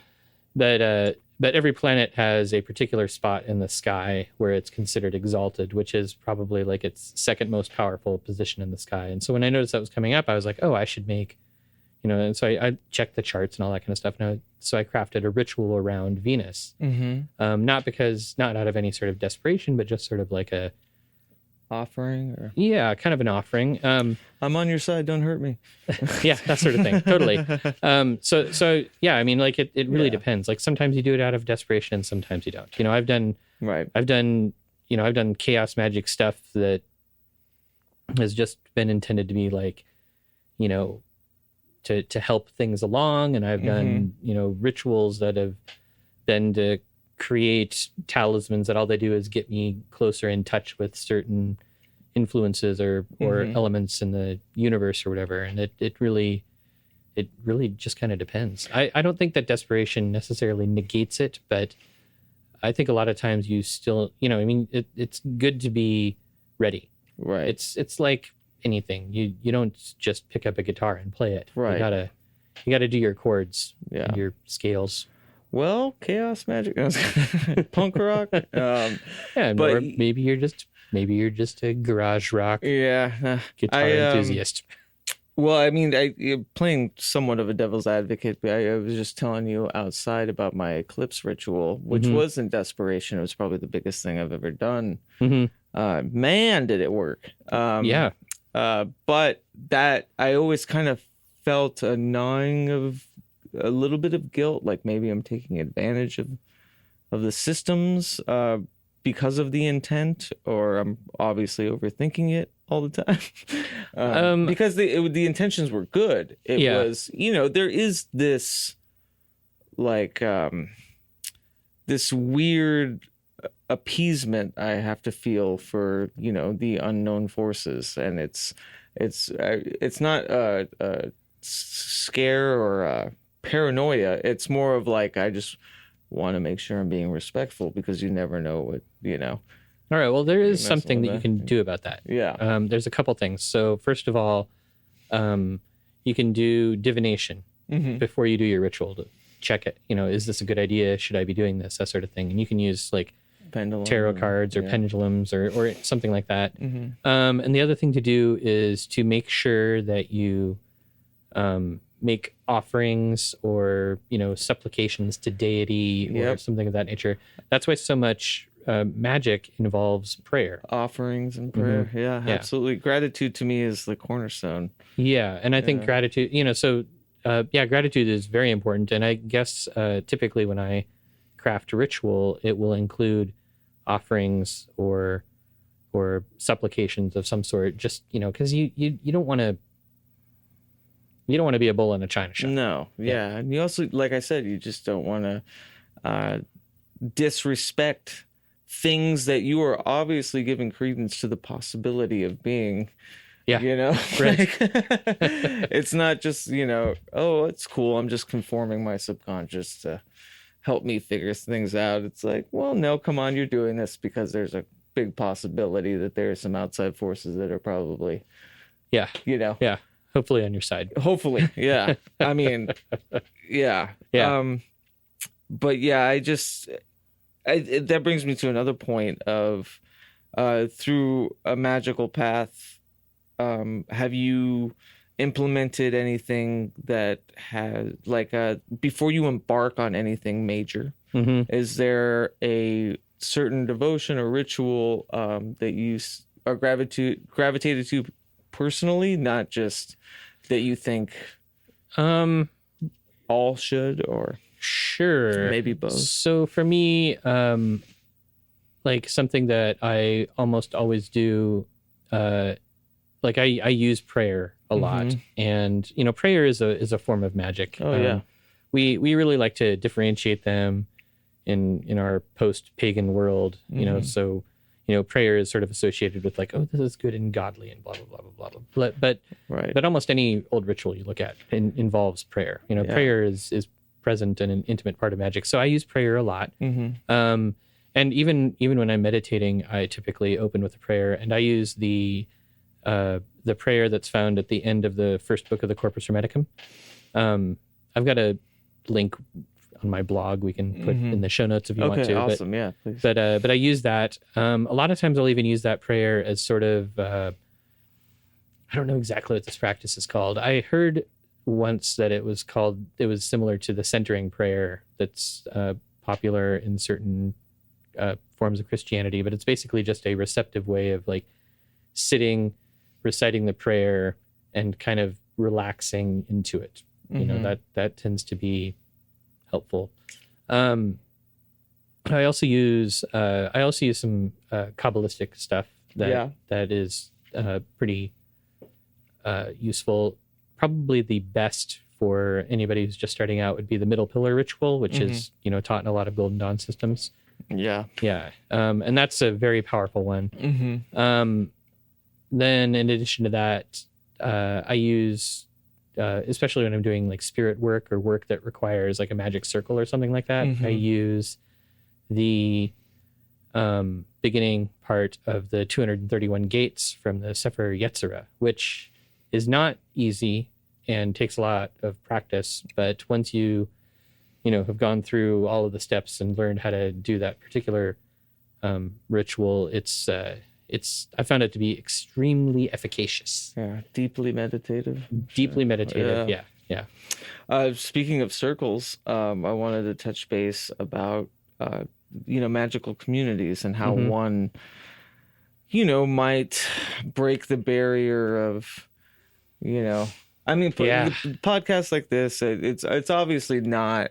But every planet has a particular spot in the sky where it's considered exalted, which is probably like its second most powerful position in the sky. And so when I noticed that was coming up, I was like, oh, I should make, and so I checked the charts and all that kind of stuff. So I crafted a ritual around Venus, not out of any sort of desperation, but just sort of like a offering, or kind of an offering. I'm on your side, don't hurt me. Yeah, that sort of thing. Totally. So yeah, I mean, like it really depends. Like sometimes you do it out of desperation and sometimes you don't. I've done chaos magic stuff that has just been intended to be like, to help things along, and I've done, rituals that have been to create talismans that all they do is get me closer in touch with certain influences or elements in the universe or whatever. And it really just kind of depends. I don't think that desperation necessarily negates it, but I think a lot of times you still, it's good to be ready. Right. It's like anything. You don't just pick up a guitar and play it. Right. You gotta do your chords, and your scales. Well, chaos magic, punk rock. But maybe you're just a garage rock guitar enthusiast. Well, I mean, you're playing somewhat of a devil's advocate, but I was just telling you outside about my eclipse ritual, which was in desperation. It was probably the biggest thing I've ever done. Man, did it work. But that I always kind of felt a gnawing of a little bit of guilt, like maybe I'm taking advantage of the systems because of the intent, or I'm obviously overthinking it all the time. Because the intentions were good. It was, there is this like this weird appeasement I have to feel for the unknown forces, and it's not a scare or a paranoia. It's more of like, I just want to make sure I'm being respectful, because you never know what All right, well, there is something that you can do about that. There's a couple things. So first of all, you can do divination before you do your ritual to check it. Is this a good idea? Should I be doing this? That sort of thing. And you can use like tarot cards or pendulums or something like that. And the other thing to do is to make sure that you make offerings or supplications to deity or something of that nature. That's why so much magic involves prayer, offerings and prayer. Absolutely. Gratitude to me is the cornerstone. And I think gratitude, gratitude is very important. And I guess typically when I craft a ritual, it will include offerings or supplications of some sort, just because you don't want to be a bull in a china shop. No. And you also, like I said, you just don't want to disrespect things that you are obviously giving credence to the possibility of being. Right. It's not just oh, it's cool, I'm just conforming my subconscious to help me figure things out. It's like, well, no, come on, you're doing this because there's a big possibility that there are some outside forces that are probably hopefully on your side. Hopefully. I mean, but that brings me to another point of through a magical path, have you implemented anything that has before you embark on anything major? Is there a certain devotion or ritual that you are gravitated to personally, not just that you think all should, or sure, maybe both? So for me, like something that I almost always do, like I use prayer a lot, and prayer is a form of magic. We really like to differentiate them in our post-pagan world, so prayer is sort of associated with like, oh, this is good and godly and blah blah blah blah blah. But almost any old ritual you look at involves prayer. Prayer is present and an intimate part of magic. So I use prayer a lot. And even when I'm meditating, I typically open with a prayer, and I use the the prayer that's found at the end of the first book of the Corpus Hermeticum. I've got a link on my blog we can put in the show notes if you want to. Awesome. Yeah, please. But I use that. A lot of times I'll even use that prayer as sort of, I don't know exactly what this practice is called. I heard once that it was similar to the centering prayer that's popular in certain forms of Christianity, but it's basically just a receptive way of like sitting, reciting the prayer and kind of relaxing into it. You know, that tends to be helpful. I also use some Kabbalistic stuff that is pretty useful. Probably the best for anybody who's just starting out would be the middle pillar ritual, which is, you know, taught in a lot of Golden Dawn systems. Yeah. And that's a very powerful one. Then in addition to that, I use, especially when I'm doing like spirit work or work that requires like a magic circle or something like that, I use the beginning part of the 231 gates from the Sefer Yetzirah, which is not easy and takes a lot of practice. But once you have gone through all of the steps and learned how to do that particular ritual, I found it to be extremely efficacious. Yeah, deeply meditative. Yeah. Speaking of circles, I wanted to touch base about magical communities and how one might break the barrier of podcasts like this. It's obviously not.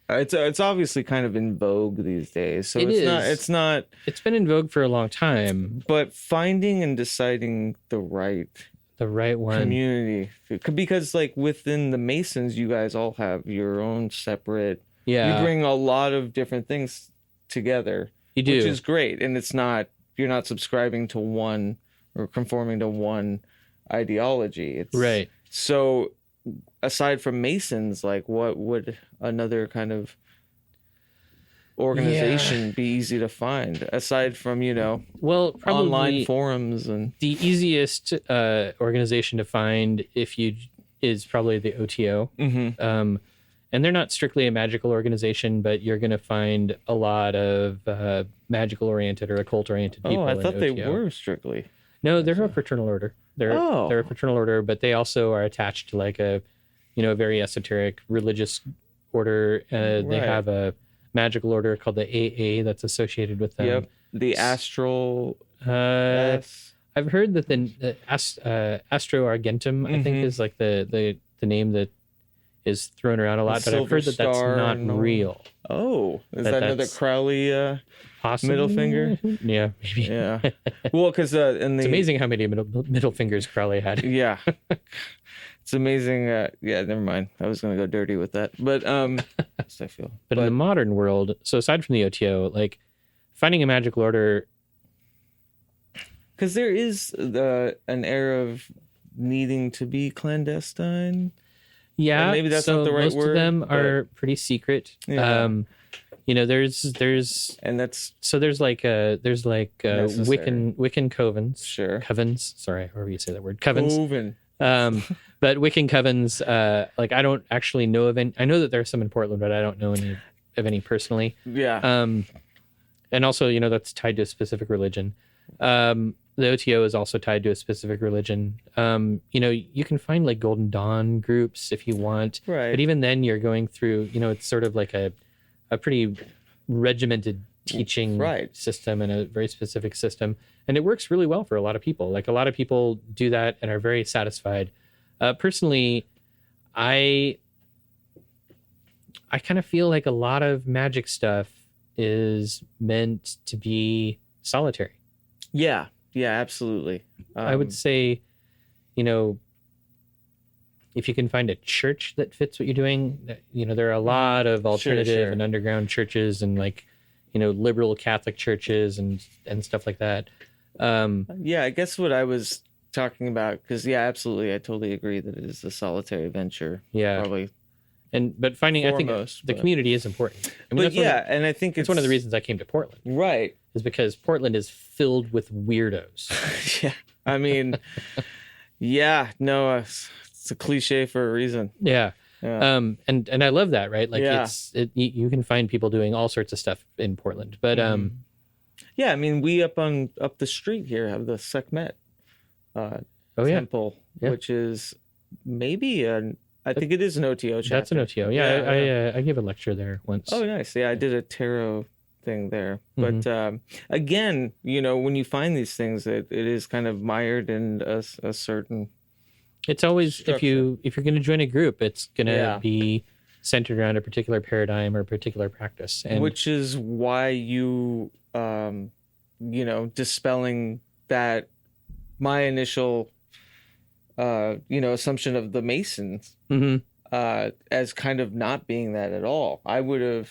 It's obviously kind of in vogue these days. So it's not. It's been in vogue for a long time. But finding and deciding the right one community, because like within the Masons, you guys all have your own separate. Yeah. You bring a lot of different things together. You do, which is great, and you're not subscribing to one or conforming to one ideology. It's right. So aside from Masons, like what would another kind of organization be easy to find aside from probably online forums? And the easiest organization to find is probably the OTO. And they're not strictly a magical organization, but you're going to find a lot of magical oriented or occult oriented people. I thought they OTO. were strictly. No, they're a fraternal order. They're a fraternal order, but they also are attached to like a very esoteric religious order. They have a magical order called the AA that's associated with them. Yep. The astral. I've heard that the Astro Argentum, I think, is like the name that is thrown around a lot, but I've heard that that's not real. Oh, is that another Crowley middle finger? Yeah, maybe. Yeah. Well, because it's amazing how many middle fingers Crowley had. Yeah. It's amazing. Never mind. I was going to go dirty with that, but I feel. But in the modern world, so aside from the OTO, like finding a magical order, because there is an era of needing to be clandestine. Yeah, and maybe that's not the right most word. Most of them are pretty secret. Yeah. There's and that's so there's like Wiccan covens. Sure. Covens. Sorry, however you say that word. Covens. Coven. But Wiccan covens, I don't actually know of any. I know that there are some in Portland, but I don't know of any personally. Yeah. And also, that's tied to a specific religion. The OTO is also tied to a specific religion. You can find like Golden Dawn groups if you want. Right. But even then you're going through, it's sort of like a pretty regimented teaching system and a very specific system. And it works really well for a lot of people. Like a lot of people do that and are very satisfied. Personally, I kind of feel like a lot of magic stuff is meant to be solitary. Yeah. Yeah, absolutely. I would say, if you can find a church that fits what you're doing, there are a lot of alternative and underground churches and like, liberal Catholic churches and stuff like that. I guess what I was talking about, because absolutely, I totally agree that it is a solitary venture. Yeah, probably. But finding, I think the community is important. I mean, and I think it's one of the reasons I came to Portland. Right. Is because Portland is filled with weirdos. Yeah. I mean, it's a cliche for a reason. Yeah. And I love that, right? Like you can find people doing all sorts of stuff in Portland. But yeah, I mean, we up the street here have the Sekhmet temple, which is maybe I think it is an OTO chapter. That's an OTO. Yeah, I gave a lecture there once. Oh, nice. Yeah, I did a tarot thing there. But again, when you find these things, it is kind of mired in a certain. It's always structure. if you're going to join a group, it's going to be centered around a particular paradigm or a particular practice, and which is why you dispelling that my initial assumption of the Masons as kind of not being that at all. I would have,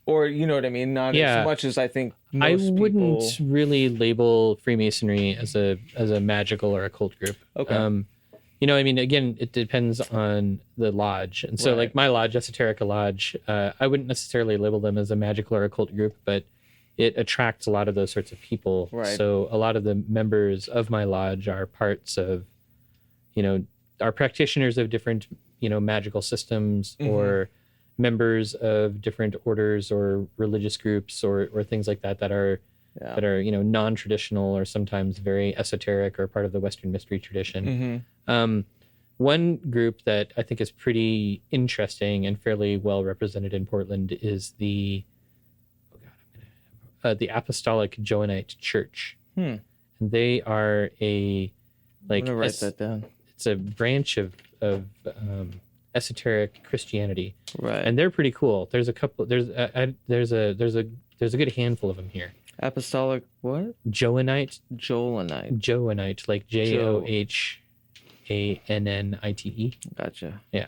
or you know what I mean, not as much as I think most I wouldn't really label Freemasonry as a magical or occult group. Okay. I mean, again, it depends on the lodge. And so like my lodge, Esoterica Lodge, I wouldn't necessarily label them as a magical or occult group, but it attracts a lot of those sorts of people. Right. So a lot of the members of my lodge are parts of, are practitioners of different, magical systems or members of different orders or religious groups or things like that are non-traditional or sometimes very esoteric or part of the Western mystery tradition. One group that I think is pretty interesting and fairly well represented in Portland is the Apostolic Johannite Church. And they are I'm gonna write that down. It's a branch of esoteric Christianity, right? And they're pretty cool. There's a couple. There's a good handful of them here. Apostolic what? Johannite, like JOHANNITE. Gotcha. Yeah.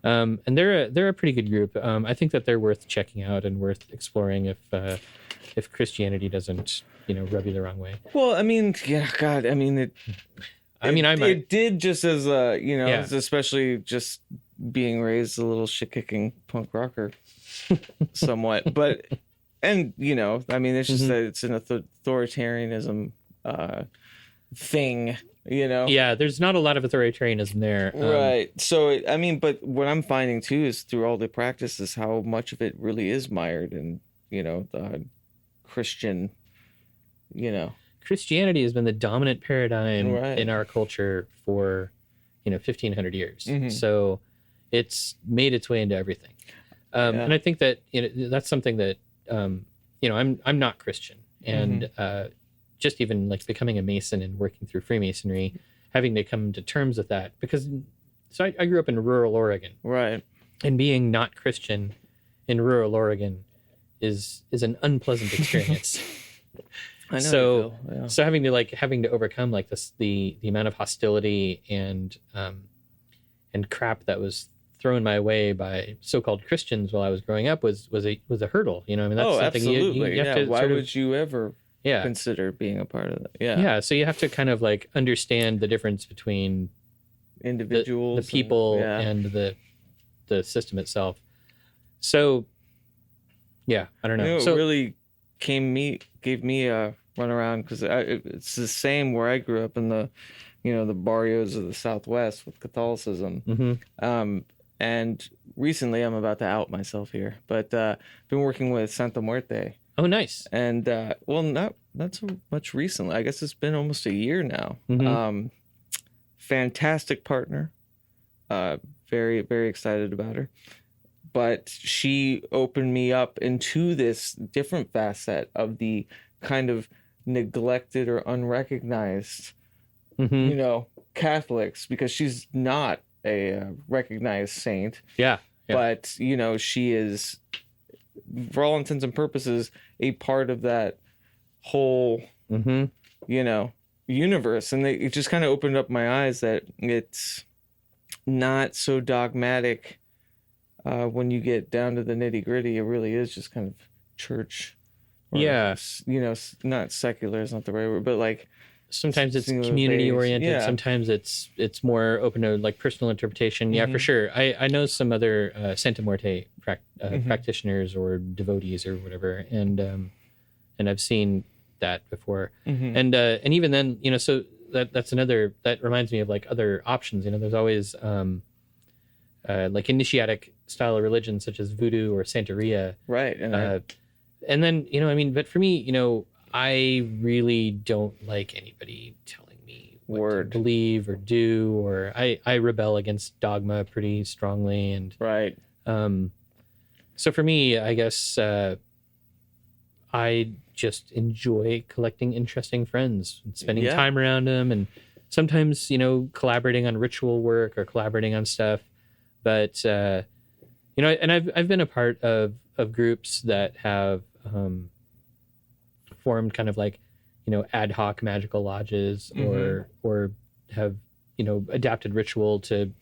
And they're a pretty good group. I think that they're worth checking out and worth exploring if Christianity doesn't rub you the wrong way. Well, I mean, God, I mean it. It did just as especially just being raised a little shit-kicking punk rocker, somewhat. But I mean, it's just that it's an authoritarianism thing. Yeah, there's not a lot of authoritarianism there. Right. So, but what I'm finding too is through all the practices, how much of it really is mired in, the Christian, Christianity has been the dominant paradigm in our culture for, 1,500 years. So it's made its way into everything. And I think that, that's something that, I'm not Christian. And, just even like becoming a Mason and working through Freemasonry, having to come to terms with that because I grew up in rural Oregon, right? And being not Christian in rural Oregon is an unpleasant experience. I know. So having to overcome like this the amount of hostility and crap that was thrown my way by so-called Christians while I was growing up was a hurdle. I mean, that's something absolutely. You have to why would you ever? Consider being a part of that. Yeah. So you have to kind of like understand the difference between individuals, the people, and the system itself. So, I don't know. It really gave me a runaround because it's the same where I grew up in the, the barrios of the Southwest with Catholicism. And recently I'm about to out myself here, but been working with Santa Muerte. Oh, nice. And not so much recently. I guess it's been almost a year now. Fantastic partner. Very, very excited about her. But she opened me up into this different facet of the kind of neglected or unrecognized, Catholics, because she's not a recognized saint. Yeah. But, she is, for all intents and purposes, a part of that whole, universe. And it just kind of opened up my eyes that it's not so dogmatic when you get down to the nitty gritty. It really is just kind of church. Or, not secular is not the right word, but like sometimes it's single community phase. oriented. Yeah. Sometimes it's more open to like personal interpretation. Yeah, for sure. I know some other Santa Muerte practitioners or devotees or whatever, and I've seen that before. And even then, so that's another, that reminds me of like other options. There's always like initiatic style of religion such as voodoo or Santeria. Right. And then, but for me, I really don't like anybody telling me what to believe or do, or I rebel against dogma pretty strongly. And right. So for me, I guess I just enjoy collecting interesting friends and spending time around them, and sometimes, collaborating on ritual work or collaborating on stuff. But, and I've been a part of groups that have formed kind of like, ad hoc magical lodges, or have, adapted ritual to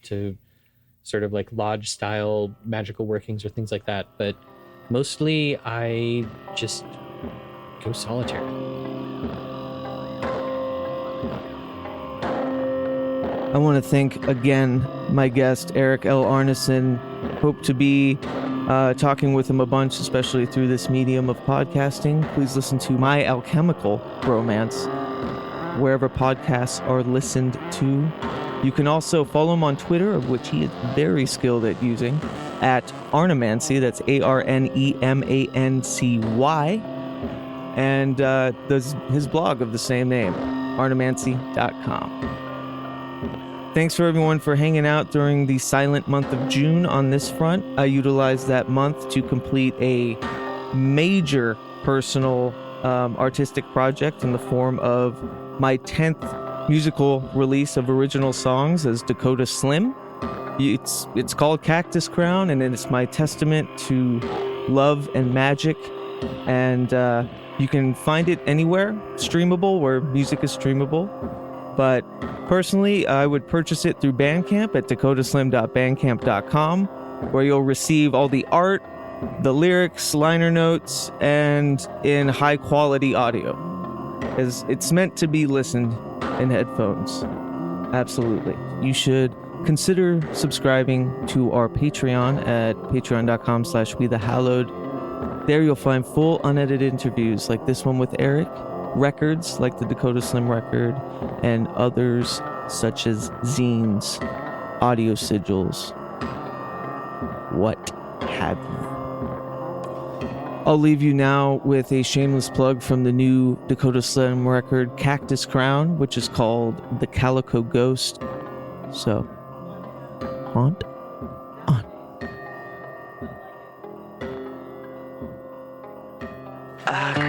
sort of like lodge style magical workings or things like that. But mostly I just go solitary. I want to thank again my guest, Erik L. Arneson. Hope to be talking with him a bunch, especially through this medium of podcasting. Please listen to my alchemical bromance wherever podcasts are listened to. You can also follow him on Twitter, of which he is very skilled at using, at Arnemancy. That's ARNEMANCY. And his blog of the same name, arnemancy.com. Thanks for everyone for hanging out during the silent month of June on this front. I utilized that month to complete a major personal artistic project in the form of my 10th musical release of original songs as Dakota Slim. It's called Cactus Crown, and it's my testament to love and magic. And you can find it anywhere streamable, where music is streamable. But personally, I would purchase it through Bandcamp at dakotaslim.bandcamp.com, where you'll receive all the art, the lyrics, liner notes, and in high quality audio, as it's meant to be listened in headphones. Absolutely. You should consider subscribing to our Patreon at patreon.com/wethehallowed. There you'll find full unedited interviews like this one with Erik, records like the Dakota Slim record, and others such as zines, audio sigils, what have you. I'll leave you now with a shameless plug from the new Dakota Slim record, Cactus Crown, which is called The Calico Ghost. So, haunt on. I